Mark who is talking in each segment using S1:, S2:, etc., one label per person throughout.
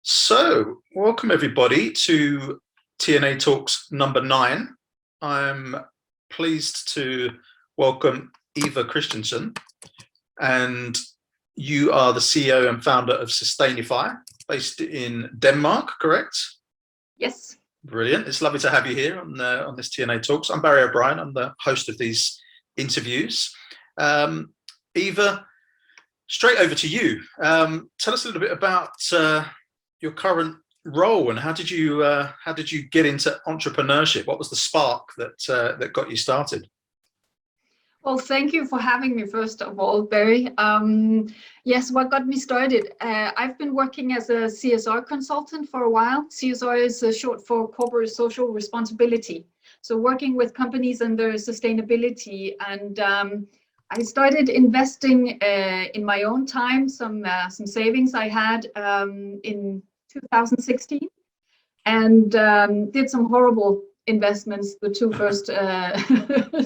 S1: So, welcome everybody to TNA Talks number 9. I'm pleased to welcome Eva Christensen, and you are the CEO and founder of Sustainify, based in Denmark, correct?
S2: Yes.
S1: Brilliant. It's lovely to have you here on this TNA Talks. I'm Barry O'Brien. I'm the host of these interviews. Eva, straight over to you. Tell us a little bit about your current role and how did you get into entrepreneurship? What was the spark that got you started?
S2: Well, thank you for having me, first of all, Barry. Yes, what got me started? I've been working as a CSR consultant for a while. CSR is short for corporate social responsibility. So working with companies and their sustainability, and I started investing in my own time, some savings I had in 2016, and did some horrible investments, the two first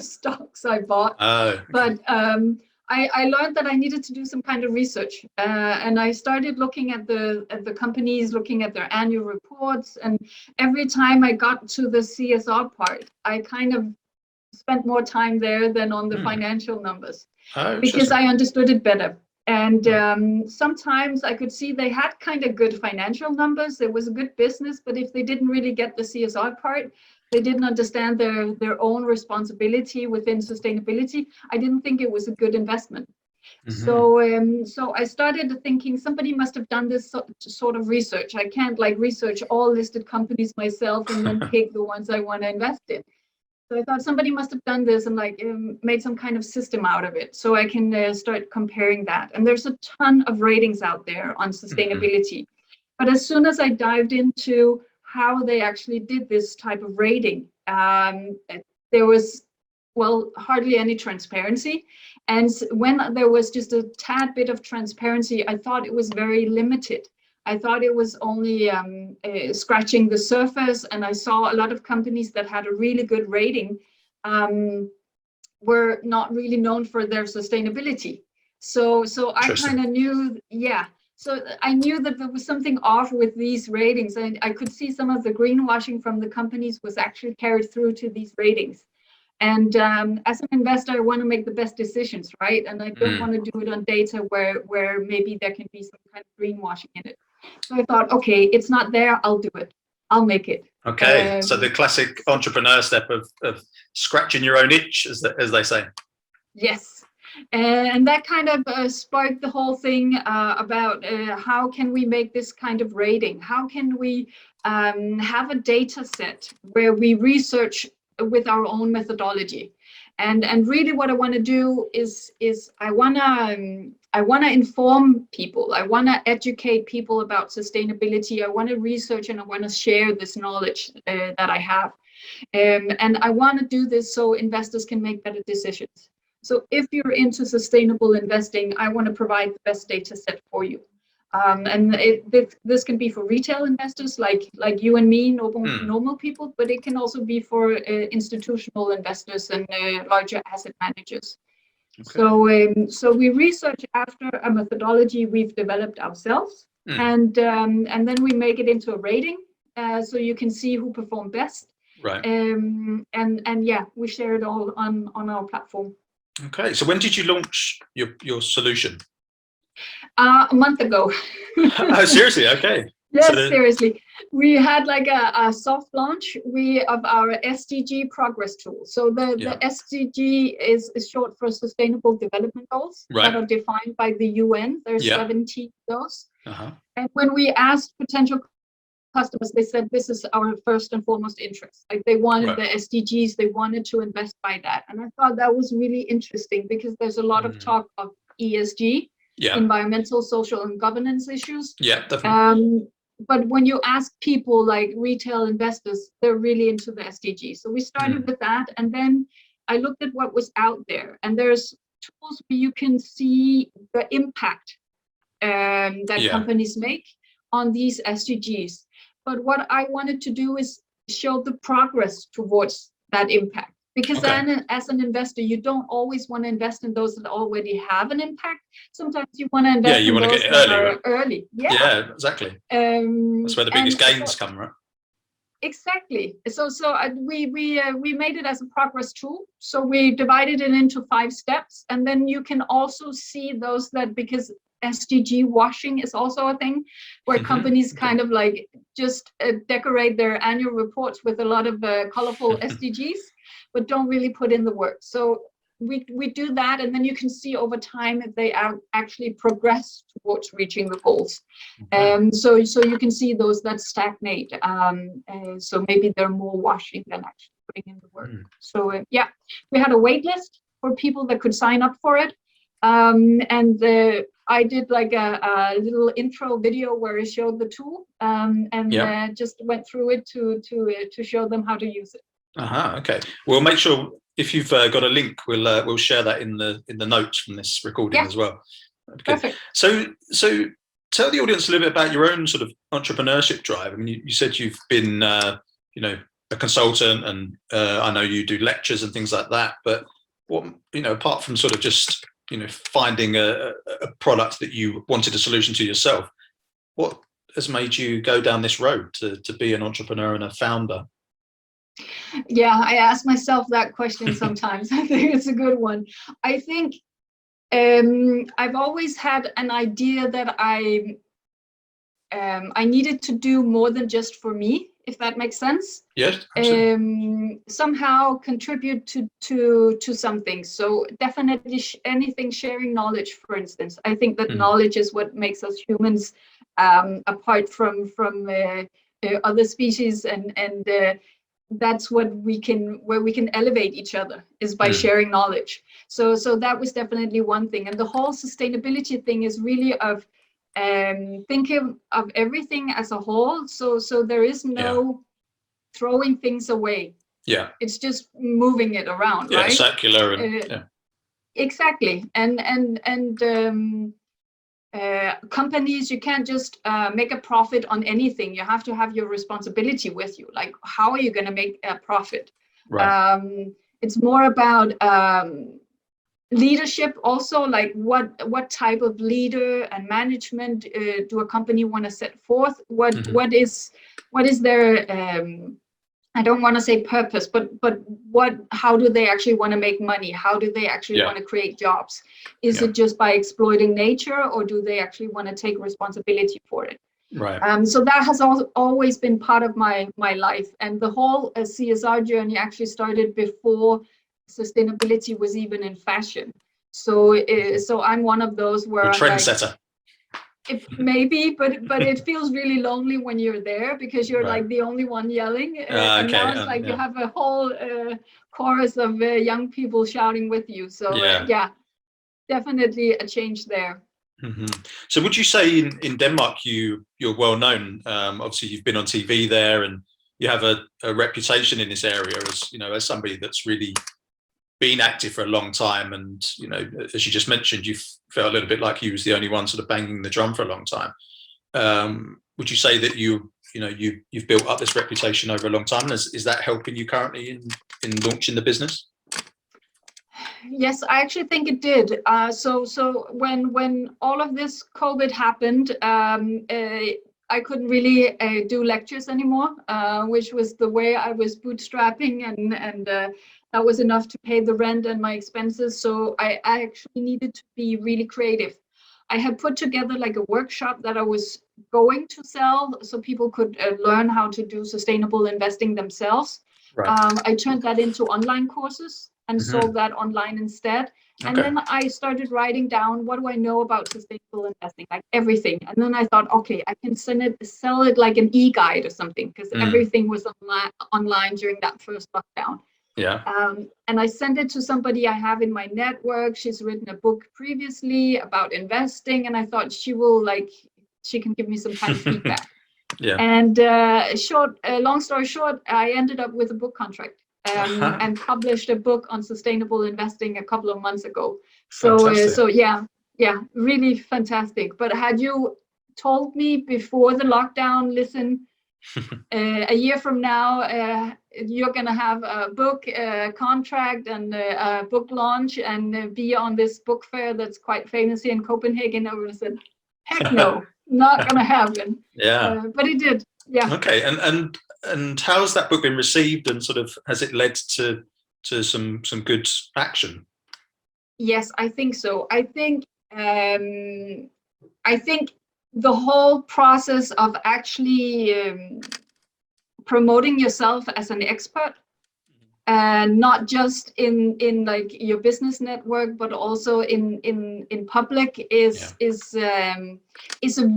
S2: stocks I bought.
S1: Okay.
S2: But I learned that I needed to do some kind of research, and I started looking at the companies, looking at their annual reports, and every time I got to the CSR part, I kind of spent more time there than on the financial numbers, because I understood it better. And sometimes I could see they had kind of good financial numbers. It was a good business, but if they didn't really get the CSR part, they didn't understand their own responsibility within sustainability, I didn't think it was a good investment. So I started thinking somebody must have done this sort of research. I can't research all listed companies myself and then pick the ones I want to invest in. So I thought somebody must have done this and made some kind of system out of it, so I can start comparing that. And there's a ton of ratings out there on sustainability. But as soon as I dived into how they actually did this type of rating, there was, well, hardly any transparency. And when there was just a tad bit of transparency, I thought it was very limited. I thought it was only scratching the surface, and I saw a lot of companies that had a really good rating were not really known for their sustainability. So I kind of knew, so I knew that there was something off with these ratings, and I could see some of the greenwashing from the companies was actually carried through to these ratings. And as an investor, I want to make the best decisions, right? And I don't want to do it on data where maybe there can be some kind of greenwashing in it. So I thought, okay, it's not there, I'll do it. I'll make it.
S1: Okay, so the classic entrepreneur step of scratching your own itch, as they say.
S2: Yes, and that kind of sparked the whole thing about how can we make this kind of rating? How can we have a data set where we research with our own methodology? And really what I want to do is I want to inform people. I want to educate people about sustainability. I want to research and I want to share this knowledge that I have. And I want to do this so investors can make better decisions. So if you're into sustainable investing, I want to provide the best data set for you. And this can be for retail investors like you and me, normal people, but it can also be for institutional investors and larger asset managers. Okay. So we research after a methodology we've developed ourselves, and then we make it into a rating, so you can see who performed best.
S1: Right.
S2: And yeah, we share it all on our platform.
S1: Okay. So when did you launch your solution?
S2: A month ago.
S1: Oh, seriously? Okay.
S2: Yes, seriously. We had a soft launch of our SDG progress tool. So the SDG is short for Sustainable Development Goals that are defined by the UN. There's 17 of those. And when we asked potential customers, they said this is our first and foremost interest. They wanted the SDGs, they wanted to invest by that. And I thought that was really interesting because there's a lot of talk of ESG. Environmental, social, and governance issues. Yeah, definitely. But when you ask people like retail investors, they're really into the SDGs. So we started with that, and then I looked at what was out there, and there's tools where you can see the impact that companies make on these SDGs. But what I wanted to do is show the progress towards that impact, Because then as an investor, you don't always want to invest in those that already have an impact. Sometimes you want to invest in those that are early.
S1: Yeah, exactly. That's where the biggest gains come, right?
S2: Exactly. So we made it as a progress tool. So we divided it into 5 steps, and then you can also see those that, because SDG washing is also a thing where companies kind of like just decorate their annual reports with a lot of colorful SDGs, but don't really put in the work. So we do that, and then you can see over time if they actually progress towards reaching the goals. So you can see those that stagnate. So maybe they're more washing than actually putting in the work. So yeah, we had a wait list for people that could sign up for it. I did like a little intro video where I showed the tool and just went through it to show them how to use it.
S1: Okay. We'll make sure if you've got a link, we'll share that in the notes from this recording as well.
S2: Perfect.
S1: So tell the audience a little bit about your own sort of entrepreneurship drive. I mean, you said you've been a consultant, and I know you do lectures and things like that. But what, apart from sort of just finding a product that you wanted a solution to yourself, what has made you go down this road to be an entrepreneur and a founder?
S2: Yeah, I ask myself that question sometimes. I think it's a good one. I think I've always had an idea that I needed to do more than just for me, if that makes sense.
S1: Yes, absolutely.
S2: Somehow contribute to something. So definitely anything sharing knowledge, for instance. I think that knowledge is what makes us humans apart from other species, and that's where we can elevate each other is by sharing knowledge. So that was definitely one thing. And the whole sustainability thing is really of thinking of everything as a whole. So there is no throwing things away. Yeah. It's just moving it around, right?
S1: Circular and
S2: exactly. And companies, you can't just make a profit on anything. You have to have your responsibility with you. Like, how are you going to make a profit? Right. It's more about leadership also, like what type of leader and management do a company want to set forth? What is their I don't want to say purpose, but how do they actually want to make money? How do they actually want to create jobs? Is it just by exploiting nature, or do they actually want to take responsibility for it? Right. So that has always been part of my life, and the whole CSR journey actually started before sustainability was even in fashion. So I'm one of those where
S1: a trendsetter.
S2: Maybe, but it feels really lonely when you're there, because you're like the only one yelling. And now it's like you have a whole chorus of young people shouting with you. So definitely a change there.
S1: So would you say in Denmark you're well known? Obviously you've been on TV there, and you have a reputation in this area as somebody that's really been active for a long time, and as you just mentioned, you felt a little bit like you was the only one sort of banging the drum for a long time. Would you say that you've built up this reputation over a long time? Is that helping you currently in launching the business?
S2: Yes, I actually think it did. So when all of this COVID happened, I couldn't really do lectures anymore, which was the way I was bootstrapping, and that was enough to pay the rent and my expenses. So I actually needed to be really creative. I had put together like a workshop that I was going to sell, so people could learn how to do sustainable investing themselves. Right. I turned that into online courses and sold that online instead. And then I started writing down, what do I know about sustainable investing, like everything. And then I thought, okay, I can sell it like an e-guide or something, because everything was online during that first lockdown. Yeah. And I sent it to somebody I have in my network. She's written a book previously about investing, and I thought she can give me some kind of feedback. Yeah. And long story short, I ended up with a book contract. And published a book on sustainable investing a couple of months ago. So yeah, really fantastic. But had you told me before the lockdown, listen, A year from now, you're going to have a book contract and a book launch and be on this book fair that's quite famous here in Copenhagen. I would have said, heck no, not going to happen.
S1: Yeah.
S2: But it did. Yeah.
S1: Okay. And how has that book been received, and sort of has it led to some good action?
S2: Yes, I think so. I think the whole process of actually promoting yourself as an expert, and not just in like your business network, but also in public is a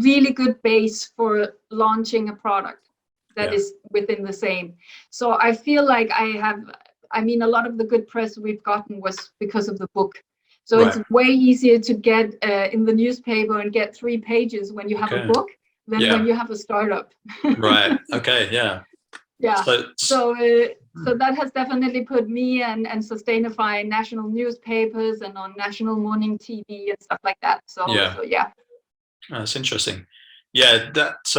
S2: really good base for launching a product that is within the same. So I feel like I mean, a lot of the good press we've gotten was because of the book. So it's way easier to get in the newspaper and get 3 pages when you have a book than when you have a startup.
S1: Right. Okay. Yeah.
S2: Yeah. So that has definitely put me and Sustainify in national newspapers and on national morning TV and stuff like that. So yeah.
S1: That's interesting. Yeah, that's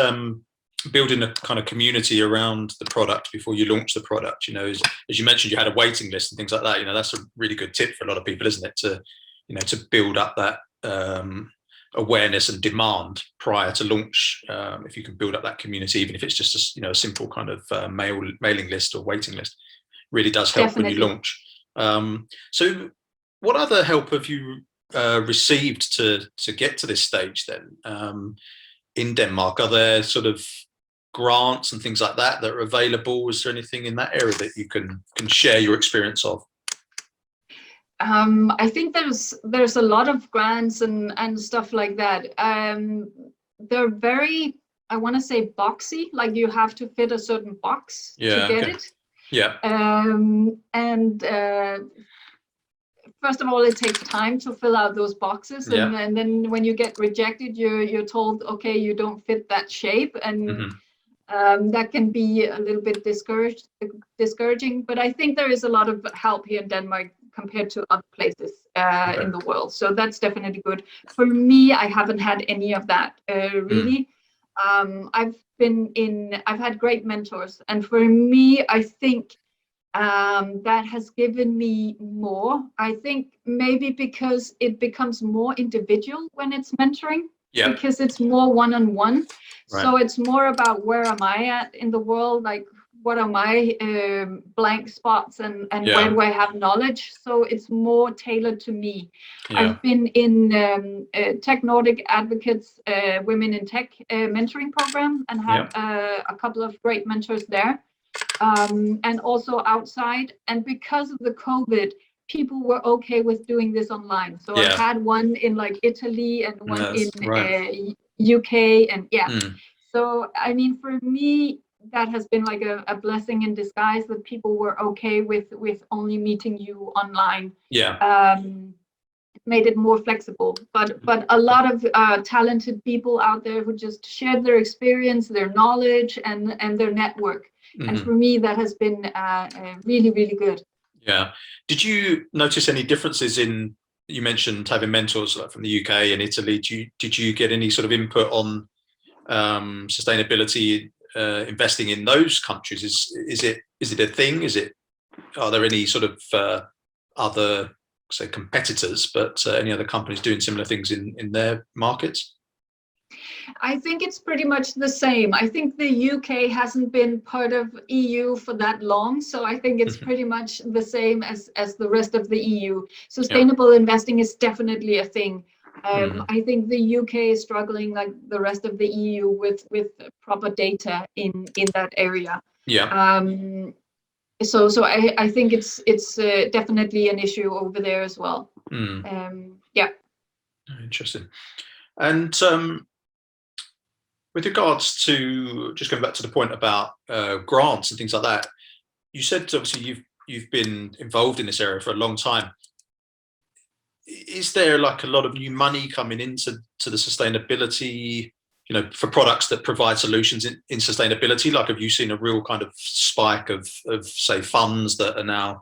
S1: building a kind of community around the product before you launch the product. You know, as you mentioned, you had a waiting list and things like that. You know, that's a really good tip for a lot of people, isn't it? To build up that awareness and demand prior to launch. If you can build up that community, even if it's just a simple kind of mailing list or waiting list, really does help when you launch. So what other help have you received to get to this stage then in Denmark? Are there sort of grants and things like that are available? Is there anything in that area that you can share your experience of?
S2: I think there's a lot of grants and stuff like that. They're very, I want to say, boxy, like you have to fit a certain box to get it.
S1: Yeah.
S2: First of all, it takes time to fill out those boxes, and then when you get rejected, you're told, okay, you don't fit that shape, and that can be a little bit discouraging. But I think there is a lot of help here in Denmark compared to other places in the world. So that's definitely good. For me, I haven't had any of that really. I've had great mentors, and for me, I think that has given me more. I think maybe because it becomes more individual when it's mentoring, because it's more one-on-one. So it's more about where am I at in the world, like what are my blank spots and where do I have knowledge. So it's more tailored to me. I've been in Tech Nordic Advocates Women in Tech mentoring program and had a couple of great mentors there. And also outside. And because of the COVID, people were okay with doing this online. So I had one in like Italy and one in UK, and So I mean, for me, that has been like a blessing in disguise that people were okay with only meeting you online. Made it more flexible, but a lot of talented people out there who just shared their experience, their knowledge, and their network. And for me, that has been really, really good. Yeah.
S1: Did you notice any differences in? You mentioned having mentors like from the UK and Italy. Did you get any sort of input on sustainability, investing in those countries? Is it a thing? Are there any sort of other, say, competitors, but any other companies doing similar things in their markets?
S2: I think it's pretty much the same. I think the UK hasn't been part of EU for that long, so I think it's pretty much the same as the rest of the EU. Sustainable investing is definitely a thing. I think the UK is struggling like the rest of the EU with proper data in that area. So I think it's definitely an issue over there as well.
S1: Interesting. And with regards to, just going back to the point about grants and things like that, you said obviously you've been involved in this area for a long time. Is there like a lot of new money coming into the sustainability, for products that provide solutions in sustainability? Like, have you seen a real kind of spike of say funds that are now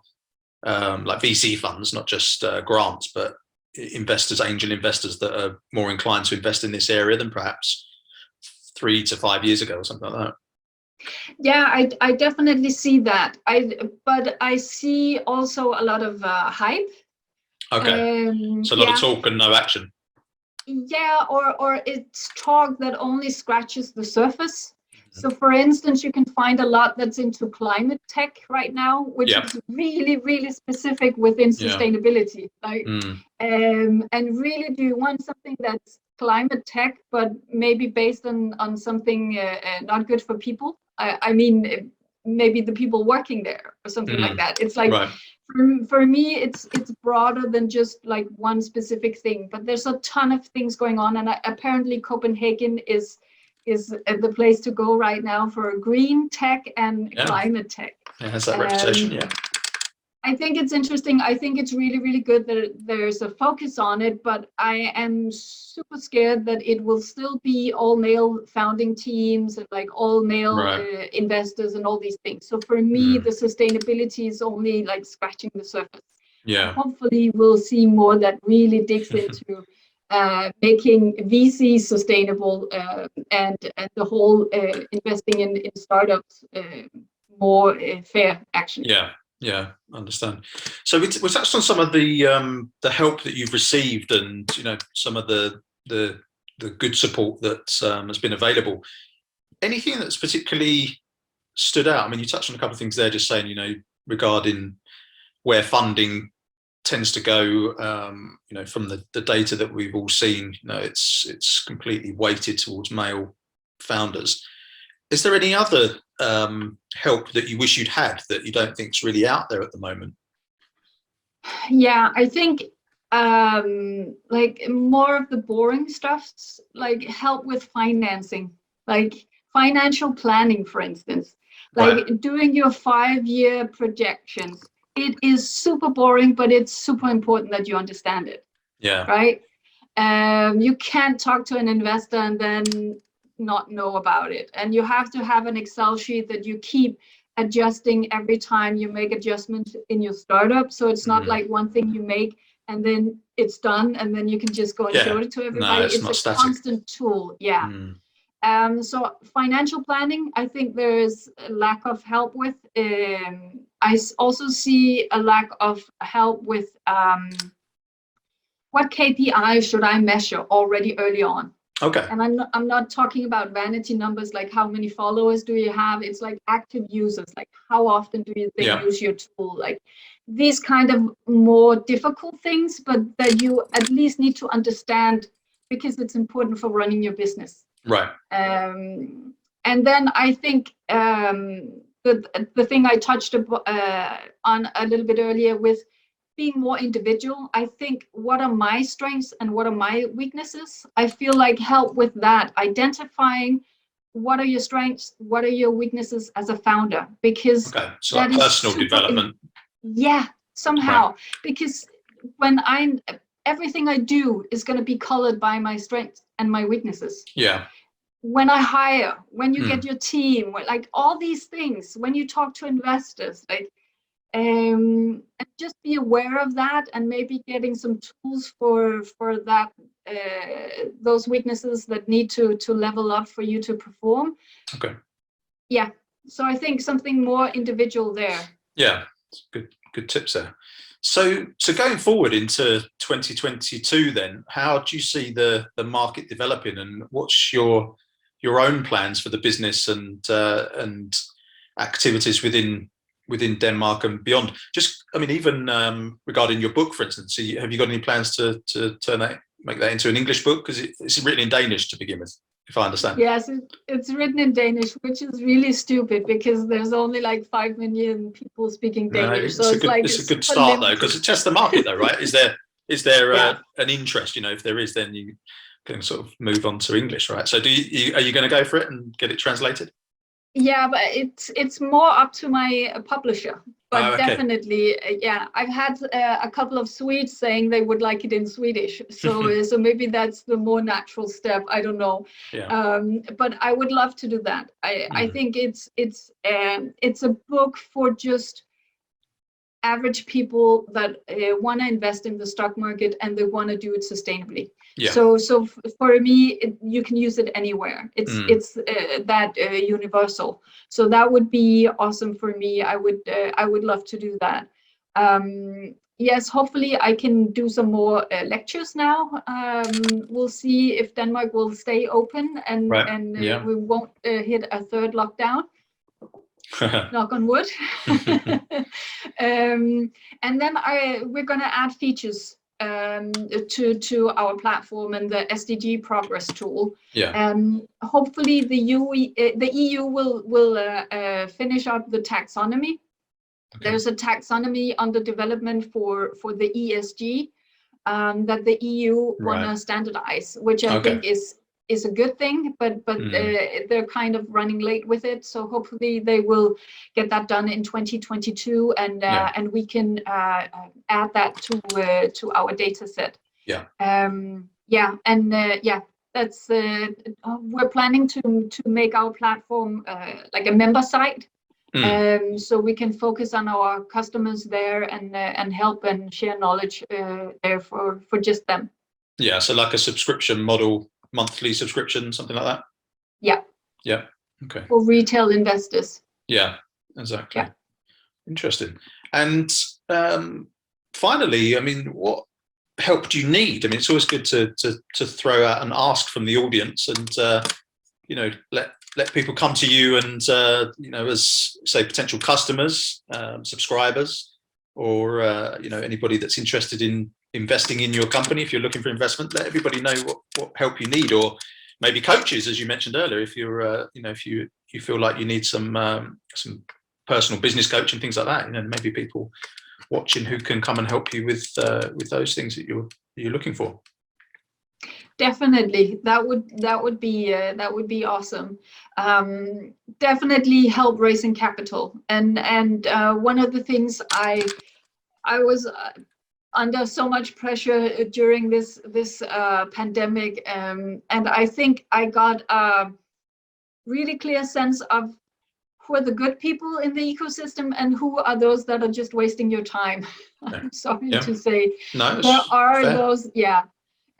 S1: like VC funds, not just grants, but angel investors that are more inclined to invest in this area than perhaps 3 to 5 years ago or something like that?
S2: Yeah, I definitely see that. But I see also a lot of hype.
S1: Okay. So a lot
S2: Yeah.
S1: of talk and no action.
S2: Yeah, or it's talk that only scratches the surface. So for instance, you can find a lot that's into climate tech right now, which
S1: Yeah.
S2: is really, really specific within sustainability. Like, and really, do you want something that's climate tech, but maybe based on something not good for people? I mean, maybe the people working there or something like that. It's like,
S1: Right.
S2: for me, it's broader than just like one specific thing, but there's a ton of things going on, and apparently Copenhagen is the place to go right now for green tech and climate tech.
S1: It has that reputation. Yeah.
S2: I think it's interesting. I think it's really, really good that there's a focus on it, but I am super scared that it will still be all male founding teams and like all male investors and all these things. So for me, the sustainability is only like scratching the surface.
S1: Yeah.
S2: Hopefully we'll see more that really digs into making VC sustainable and the whole investing in startups more fair, actually.
S1: Yeah, understand. So we touched on some of the help that you've received, and some of the good support that has been available. Anything that's particularly stood out? I mean, you touched on a couple of things there, just saying regarding where funding tends to go. From the data that we've all seen, it's completely weighted towards male founders. Is there any other help that you wish you'd had that you don't think is really out there at the moment?
S2: Yeah, I think like more of the boring stuff, like help with financing, like financial planning, for instance, like doing your 5-year projections. It is super boring, but it's super important that you understand it.
S1: Yeah.
S2: Right. You can't talk to an investor and then not know about it. And you have to have an Excel sheet that you keep adjusting every time you make adjustments in your startup. So it's not like one thing you make and then it's done and then you can just go and show it to everybody.
S1: No, it's a
S2: constant tool. Yeah. So financial planning, I think there is a lack of help with. I also see a lack of help with what KPI should I measure already early on?
S1: Okay.
S2: And I'm not talking about vanity numbers, like how many followers do you have? It's like active users, like how often do they use your tool? Like these kind of more difficult things, but that you at least need to understand because it's important for running your business.
S1: Right.
S2: And then I think the thing I touched on a little bit earlier with being more individual, I think what are my strengths and what are my weaknesses? I feel like help with that, identifying what are your strengths, what are your weaknesses as a founder, because
S1: so that personal development.
S2: Yeah, somehow, because when everything I do is going to be colored by my strengths and my weaknesses.
S1: Yeah.
S2: When I hire, when you get your team, like all these things, when you talk to investors, like. And just be aware of that and maybe getting some tools for that those weaknesses that need to level up for you to perform.
S1: Okay.
S2: Yeah. So I think something more individual there.
S1: Yeah, good tips there. So going forward into 2022 then, how do you see the market developing, and what's your own plans for the business and activities within Denmark and beyond? Just, I mean, even regarding your book, for instance, have you got any plans to make that into an English book? Because it's written in Danish to begin with, if I understand.
S2: Yes, it's written in Danish, which is really stupid because there's only like 5 million people speaking Danish.
S1: No, it's a good start though, because it tests the market though, right? Is there an interest? If there is, then you can sort of move on to English, right? So are you going to go for it and get it translated?
S2: Yeah, but it's more up to my publisher. But definitely, I've had a couple of Swedes saying they would like it in Swedish. So so maybe that's the more natural step. I don't know.
S1: Yeah.
S2: But I would love to do that. I think it's a book for just average people that want to invest in the stock market and they want to do it sustainably.
S1: Yeah.
S2: So for me, you can use it anywhere. It's that universal. So that would be awesome for me. I would love to do that. Yes, hopefully I can do some more lectures now. We'll see if Denmark will stay open and we won't hit a third lockdown. Knock on wood. And then we're going to add features to our platform and the SDG progress tool.
S1: Yeah.
S2: Hopefully the EU will finish up the taxonomy. Okay. There's a taxonomy under development for the ESG that the EU want to standardize, which I think is a good thing, but they're kind of running late with it. So hopefully they will get that done in 2022, and we can add that to our data set.
S1: Yeah.
S2: That's we're planning to make our platform like a member site. So we can focus on our customers there and help and share knowledge there for just them.
S1: Yeah, so like a subscription model, monthly subscription, something like that.
S2: Yeah.
S1: Yeah. Okay.
S2: For retail investors.
S1: Yeah, exactly.
S2: Yeah.
S1: Interesting. And finally, I mean, what help do you need? I mean, it's always good to throw out and ask from the audience, and let people come to you and as say potential customers, subscribers, or anybody that's interested in investing in your company. If you're looking for investment, let everybody know what help you need, or maybe coaches, as you mentioned earlier, if you're if you feel like you need some personal business coaching, things like that. Maybe people watching who can come and help you with those things that you're looking for.
S2: Definitely, that would be awesome. Definitely help raising capital, and one of the things I was under so much pressure during this pandemic, and I think I got a really clear sense of who are the good people in the ecosystem and who are those that are just wasting your time. I'm sorry to say.
S1: No,
S2: there are
S1: fair.
S2: those, yeah.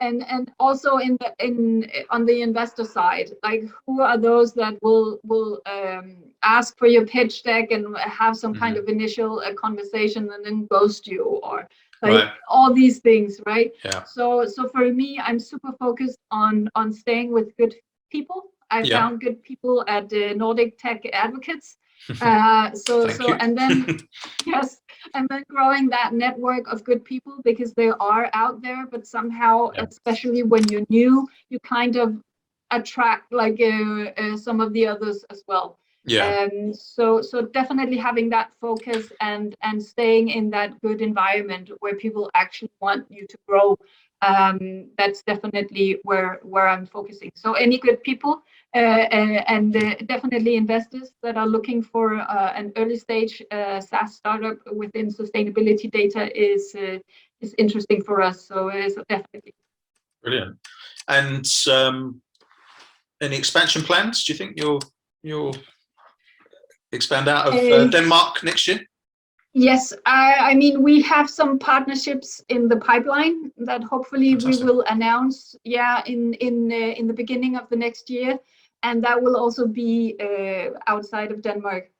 S2: And also on the investor side, like who are those that will ask for your pitch deck and have some kind of initial conversation and then ghost you, or like all these things, right?
S1: Yeah.
S2: So for me, I'm super focused on staying with good people. I found good people at the Nordic Tech Advocates. And then yes, and then growing that network of good people, because they are out there, but somehow, especially when you're new, you kind of attract like some of the others as well.
S1: Yeah.
S2: So definitely having that focus and staying in that good environment where people actually want you to grow. That's definitely where I'm focusing. So any good people and definitely investors that are looking for an early stage SaaS startup within sustainability data is interesting for us. So definitely.
S1: Brilliant. And any expansion plans? Do you think you'll expand out of Denmark next year?
S2: Yes, I mean, we have some partnerships in the pipeline that hopefully we will announce, in the beginning of the next year, and that will also be outside of Denmark.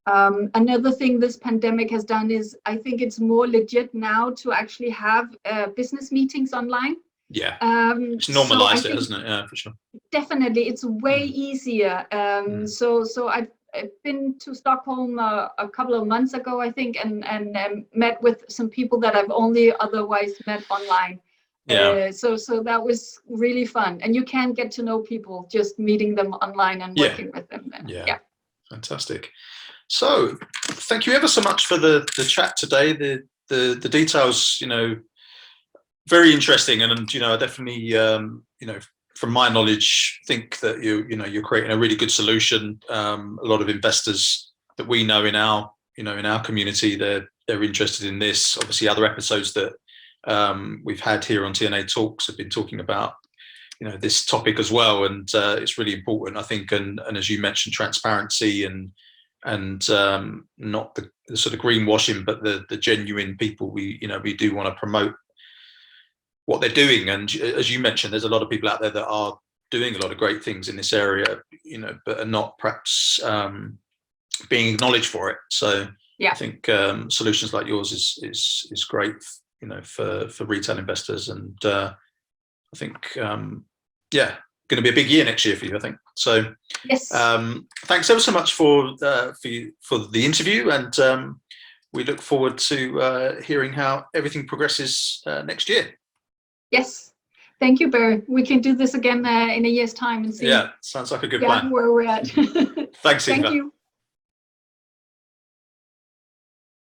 S2: Another thing this pandemic has done is I think it's more legit now to actually have business meetings online.
S1: Yeah, it's normalized it, hasn't it? Yeah, for sure.
S2: Definitely, it's way easier. So I've been to Stockholm a couple of months ago, I think, and met with some people that I've only otherwise met online.
S1: Yeah.
S2: So that was really fun, and you can get to know people just meeting them online and working with them.
S1: Yeah. Fantastic. So, thank you ever so much for the chat today. The details, very interesting, and I definitely, from my knowledge, think that you're creating a really good solution. A lot of investors that we know in our community, they're interested in this. Obviously, other episodes that we've had here on TNA Talks have been talking about this topic as well, and it's really important, I think. And as you mentioned, transparency and not the sort of greenwashing, but the genuine people we do want to promote what they're doing. And as you mentioned, there's a lot of people out there that are doing a lot of great things in this area, but are not perhaps being acknowledged for it. So I think solutions like yours is great, for retail investors. And I think, going to be a big year next year for you, I think. So
S2: yes,
S1: thanks ever so much for the interview, and we look forward to hearing how everything progresses next year.
S2: Yes. Thank you, Barry. We can do this again in a year's time and see.
S1: Yeah, sounds like a good plan.
S2: Where we're at.
S1: Thanks, Eva.
S2: Thank you.